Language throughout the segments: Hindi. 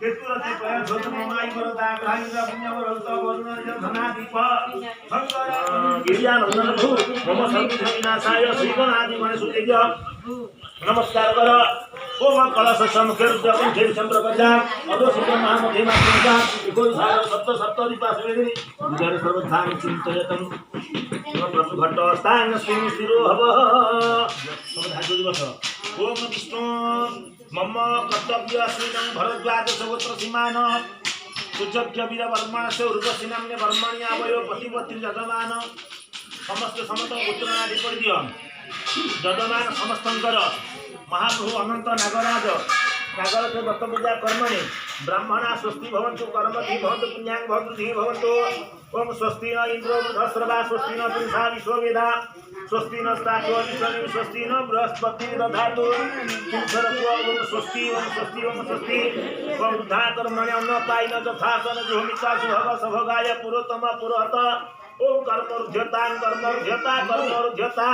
केतुरते प्रयोजनमाई वरदा ग्राहिंद्र पुण्यवरत वरुण धनादीप शंकर गिरियानंदनभु मम सर्वविनाशाय श्रीगणादि गणेशुतेज नमस्कार कर ओम कलश समुखे रुद्रकंठे संप्रकजा अदोषित महामधे मात्रिका इकोल सार सप्त सप्तदीपासवेदिनी उदर सर्वधाम चिंतयतम प्रभु घट स्थान श्री शिरो हव धातु दिवस ओम विष्णु मम कर्तव्य श्रीनं भरद्वाज सगोत्र सीमान सुजज्ञ वीर वर्मण से उर्वशी नाम्य वर्मणि आवयो प्रतिपत्ति जजमान समस्त समत गोत्रनादि कर दियो जजमान समस्तंकर महाप्रभु अनंत नागराज नागर से व्रत पूजा कर्मणि ब्राह्मणा स्वस्ति भवन्तु कर्मधि भवन्तु पुण्यां भवन्तु धी भवन्तु ओम स्वस्ति न इंद्रो वृधस्रवा स्वस्ति न पुरुषा विश्ववेदा स्वस्ति न स्तातो विश्वनि स्वस्ति न बृहस्पति दधातु किंसरत्व ओम स्वस्ति ओम स्वस्ति ओम स्वस्ति ओम उद्धा कर्मणि अन्न पाइन तथासन जोमिता सुभग सभगाय पुरोतम पुरोहत ओम कर्मरुध्यता कर्मरुध्यता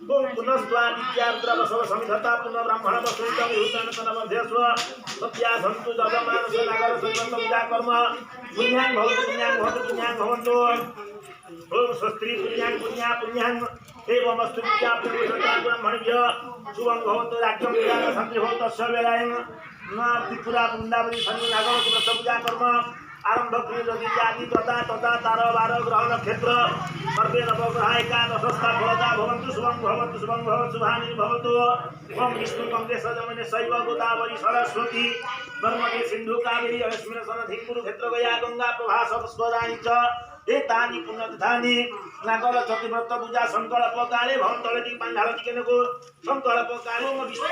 ओम पुनस्त्वा विद्याद्रवसव समिधता पुनः ब्राह्मण वसुतं विहुतन तनमध्यस्व सत्या सन्तु जगमानस नागर संगत पूजा कर्म पुण्यां भवन्तु ओम स्वस्ति पुण्यां एवमस्तु विद्या पुरुषता ब्राह्मणभ्य शुभं भवतु राज्यं विद्या शान्ति भवतु सर्वेलायं न त्रिपुरा वृंदावनी शनि नागर पूजा कर्म आरंभ क्रियति जाति तथा तथा तार बार ग्रह नक्षत्र सर्वे नवग्रह एकादशस्था फलदा भवन्तु शुभं भवतु शुभानि भवतु ओम विष्णु कांग्रेस जमने शैव गोदावरी सरस्वती नर्मदे सिंधु कावेरी अस्मिन् सनधि कुरुक्षेत्र गया गंगा प्रभा सरस्वती च एतानि पुण्यतीर्थानि नागर चतुर्व्रत पूजा संकल्प काले भवन्तलति पांडालति केनको संकल्प काले ओम विष्णु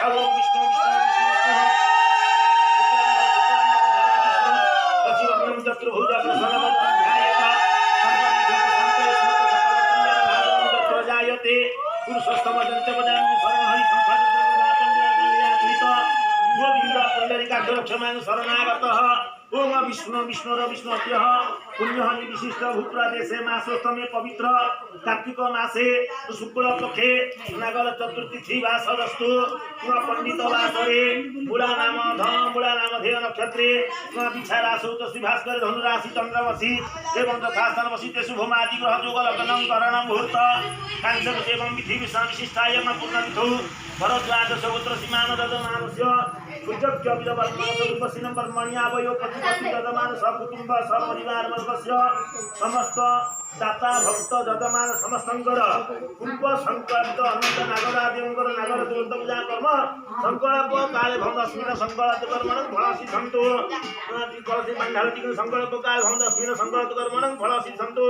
चतुर्भुज जायते पुरुषोत्तम जंतपदानि शरण हरि गोविंद पुंडरीकाक्षरक्षमान् शरणागतः ओम विष्णु विष्णुरविष्णुभ्यः पुण्यहनि विशिष्ट भूप्रदेशे मासोत्तमे पवित्र कार्तिक मासे शुक्ल पक्षे नागर चतुर्थी वासरस्तु पंडित वासरे मूला नाम धे नक्षत्रे विचारासौ श्री भास्कर धनुराशि चंद्रवशी एवं तथा स्थानवशी ते शुभमादि ग्रह जोग लग्नं करणं मुहूर्त कांचन एवं विधि विशिष्टाय पूर्णतिथौ भरद्वाज सगोत्र सीमान ददमानस्य पूज्य विदवर्मणीनं वर्मण्यावयो प्रतिपत्ति ददमान सकुटुंब सपरिवार वर्गस्य समस्त दाता भक्त ददमान समस्तंकर पूर्व संकल्पित अनंत नागरादेवंकर नागर दुर्द पूजा कर्म संकल्प काले भवदस्मिन संकल्प कर्मणं फलसि सन्तु कलसी पांडालति संकल्प काले भवदस्मिन संकल्प कर्मणं फलसि सन्तु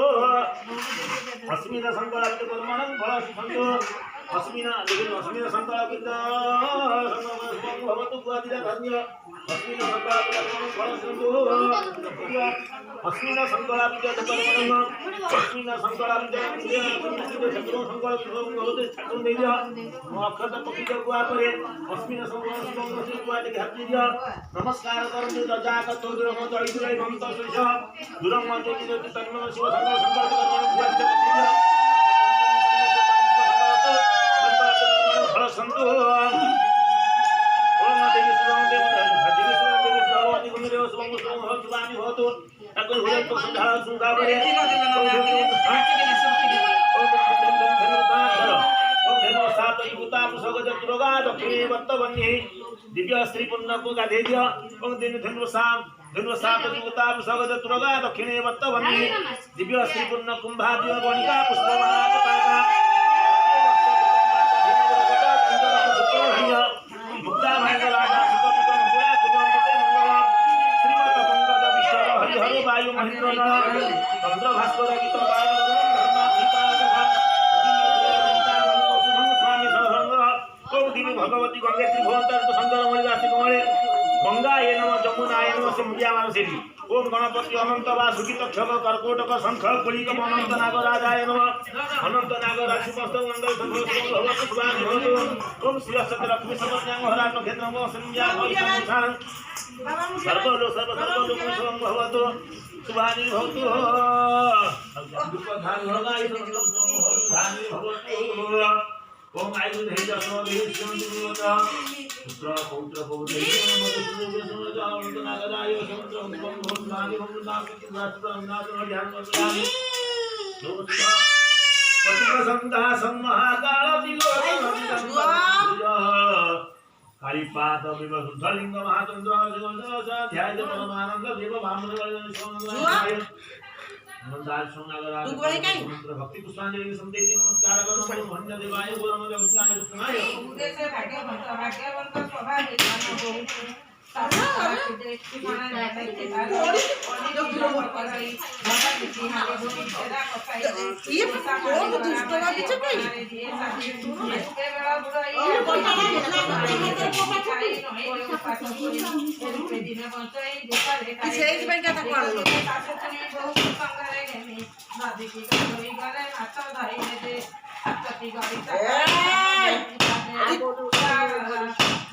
अस्मिन संकल्प कर्मणं फलसि सन्तु अस्मिन संकल्पित भवतु गुआदिरा धन्य अस्मिन संकल्प कर्मणं फलसि सन्तु अस्मिन संकल्पित कर्मणं अस्मिन संकल्पित शत्रु संकल्प भवतु ठाकुर देय अक्षत पवित्र गुआ परे अस्मिन संकल्प गुआ के हाथ दिया नमस्कार करंतु दजाक चौदुरम जळितुलै भक्त सुष दुरम ज्योति ज्योति तन्म शिव संकल्प कर्मणं गुआ के दिया फल संतो ओम देवी सुरं देव सुभानि भवतु ठाकुर हुरे सुधा सुधा परे दक्षिणे वर्तवन्ये दिव्य श्री पुण्य को गाधे दिया ओम दिन धनुषात जुता पुष्पगज तुरगा दक्षिणे वर्तवन्ये दिव्य श्री पुण्य कुंभाद्य गणिका पुष्पमाला पताका मुक्ता भागला श्रीमत पंकज विश्व हरिहर वायु महेंद्र चंद्र भास्कर गीत भगवती गंगेत्री भवंतर सुंदर मणिवासी कमले गंगाय नम जमुनाय नम सिंध्यामान सिद्धि ओम गणपति अनंत वासुकी तक्षक कर्कोटक शंख कुलिक अनंत नागराजाय नम अनंत नागराज सुमस्त मंगल भगवत सुभानि भवतु ओम श्रीसत लक्ष्मी समज्ञां हरान क्षेत्रं संज्ञा भविष्यं सर्वलोक शुभं भवतु सुभानि भवतु दुःखधान भगाय शुभं भवतु ओम आयु धैर्य अस्मभीष्यं दुर्योधा पुत्र पौत्र पौत्र मधुसूदन सुरजावंत नागराय समुद्र उत्पन्न भोजनादि भोजनादि राष्ट्रं नादर ध्यान मध्यानि लोकस्वा पतित संधा संमहाकाल दिलोकन कालीपाद विभुद्धलिंग महाचंद्र शिवचंद्र ध्याय परमानंद देव भामदेव सोमनारायण नंदार सोनागरा मंत्र भक्ति पुष्पांजलि संदेश नमस्कार करो भंज देवाय गुरु जगताय कृष्णाय उद्देश्य भाग्यवंत स्वभाव ज्ञान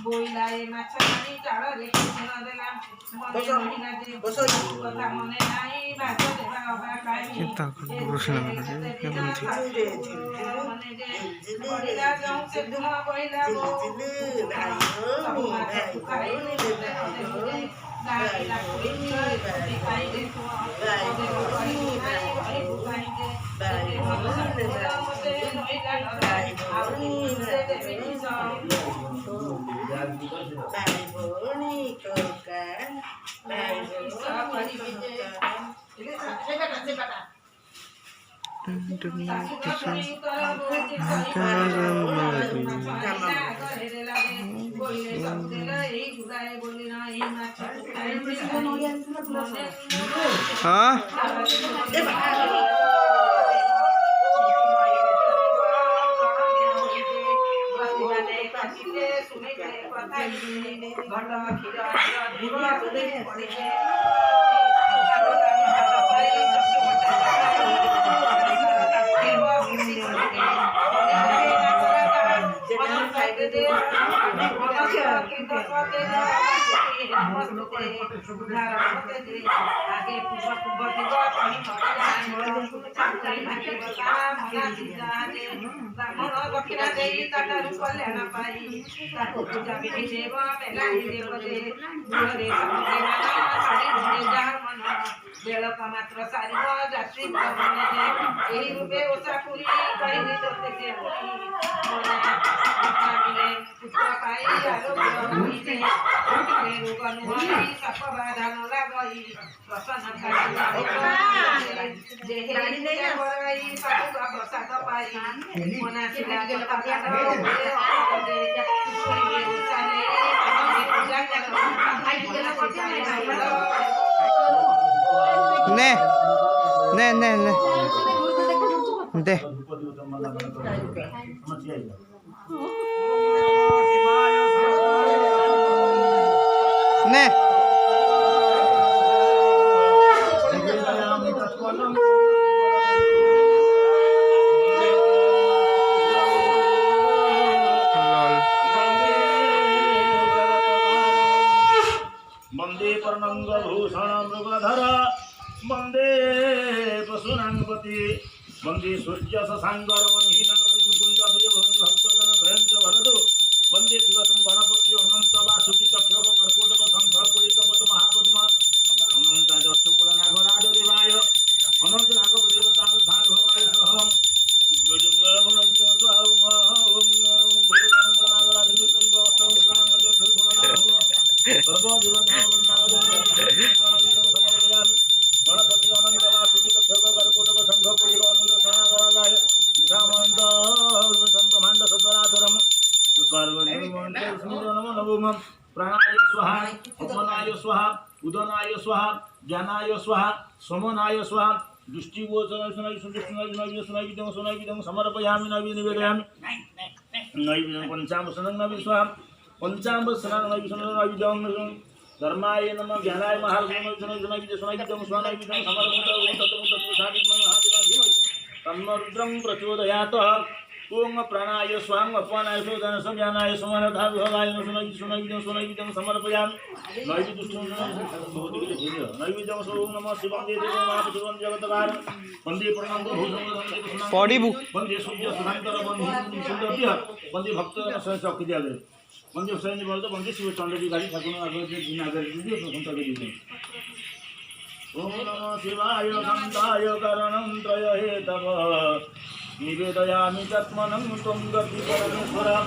बोइलाए माछानी चाड़ रे कृष्ण देला मने महिना जे कथा मने नाही भाग देवा अबा काई कितना कृष्ण ने केमन थी मने जे बोइला जाऊ से धुआ बोइला गो सब माथा खाई ने गाई ला कोई खाई दे तो दे कोई खाई खाई दे दे मते नोइला आउनी दे दे मात्र सारी जात्री रूपे ओसा पूरी कही पुत्र पाई आरोग्य सप बाधा न लगई प्रसन्न प्रसाद पाई मना शिला ने ने ने ने दे ने वंदे पर्णंग भूषण मृगधर वंदे पशुनांगपति वंदे सूर्य शशांकर वंदे मुकुंद प्रिय भक्तजन स्वयं भरतु वंदे शिवसं गणपति अनंत वासुकी चक्रक कर्कोटक शंख पुरी कपट महापद्म अनंत जष्टकुल नागराज देवाय अनंत नागपति देवता धार भवाय सहम गणपति अनंत वासुकी चक्रक कर्कोटक शंख पुरी ब्रह्मांड सदराचरम प्राणाय स्वाहा अपनाय स्वाहा उदनाय स्वाहा ज्ञानाय स्वाहा समनाय स्वाहा दृष्टिगोचर समर्पयामि निवेदयामि नैवेद्यं पंचामृतं स्वाहा पंचामृतं नैवेद्यं धर्माय नमः ज्ञानाय महालक्ष्मी समर्पयामि तन्म रुद्रं प्रचोदयात् ओम प्राणाय स्वां अपानाय सोदान संज्ञानाय समरथा विभवाय सुनैविद्यं समर्पयामि नैवेद्यं सोम नमः शिवं देवं महापुरुषं जगत्कारं वन्दे प्रणम्य भूषणं पढ़ू वन्दे सूर्य सुधाकर वन्दे सुन्दर्य वन्दे भक्त चौकी दिया गए वन्दे सैन्य बल वन्दे शिव चंद्र जी गाड़ी ठाकुर आगे ओम नमः शिवाय शान्ताय करणं त्रय हेतव निवेदयामि तत्मनं त्वं गति परमेश्वरं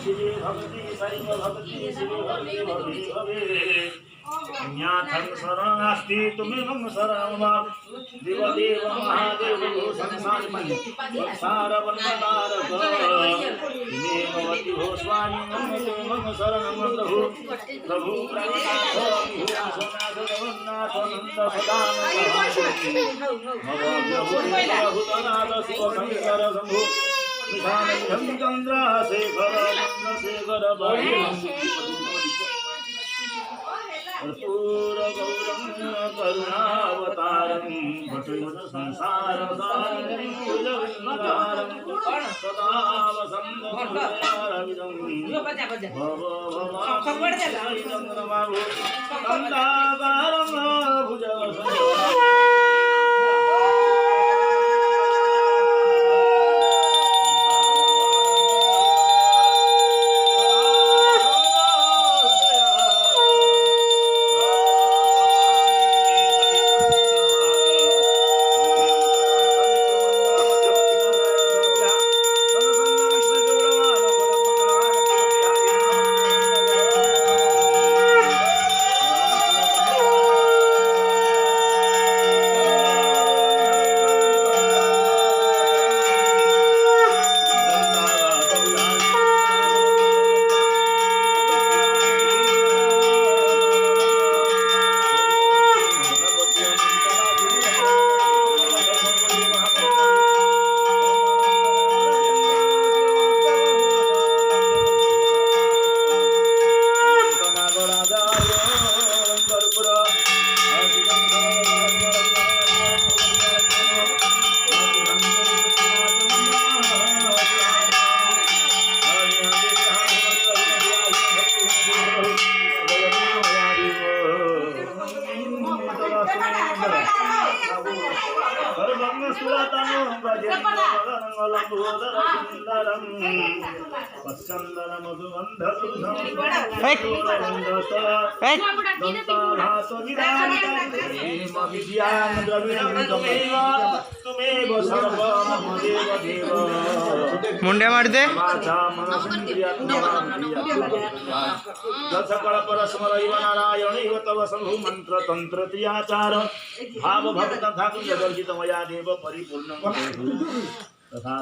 शिवे भगवती शैव भगवती शिवे भगवती भवे ज्ञातं शरणमस्ति त्वमेवं शरणं मम देवदेव महादेव संसारवन्नतारक मे भवति भो स्वामी मम त्वमेवं शरणं प्रभु प्रभु प्राणनाथ विभूषणाथ जगन्नाथ नन्द सदानन्द शिवशंकर शंभु निशानंदं चन्द्रशेखर चन्द्रशेखर कर्पूरगौरं करुणावतारं भटुमत संसारसारं भुजगन्धारं सदा वसन्तहृदयारविदं भवभवामि नमामि कन्दाकारं भुजगसंयुतं मुंडे मार दे सकल परस्पर इव नारायण इव तव शंभु मंत्र तंत्र त्रियाचार भाव भक्त ठाकुर जगर्जित मया देव परिपूर्ण तथा